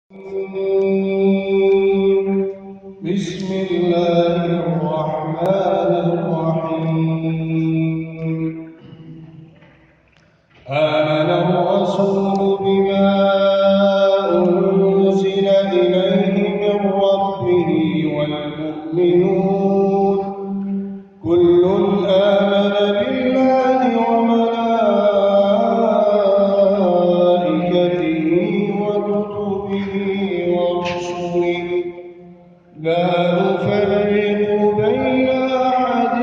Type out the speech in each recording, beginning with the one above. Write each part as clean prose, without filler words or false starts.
بسم الله الرحمن الرحيم. آمن الرسول بما أنزل إليه من ربه والمؤمنون كل آمن بالله وملائكته وكتبه ورسله لا نفرق بين أحد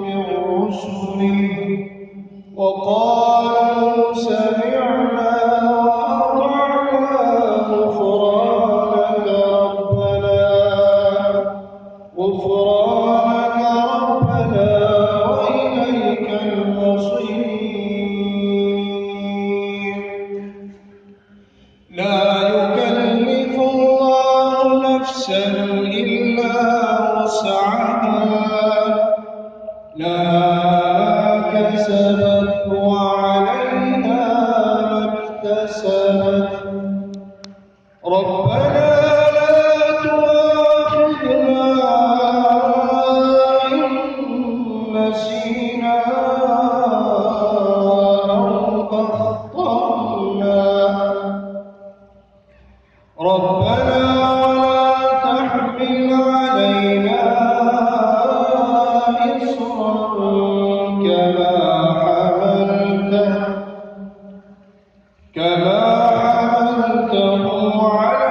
من رسله وقالوا سمعنا وأطعنا غفرانك ربنا وإليك المصير. لا يكلف الله نفسا إلا وسعها لها كسبت وعليها ما اكتسبت ربنا لا تؤاخذنا إن نسينا أو أخطأنا ربنا ولا تحمل علينا إصرا كما حملته على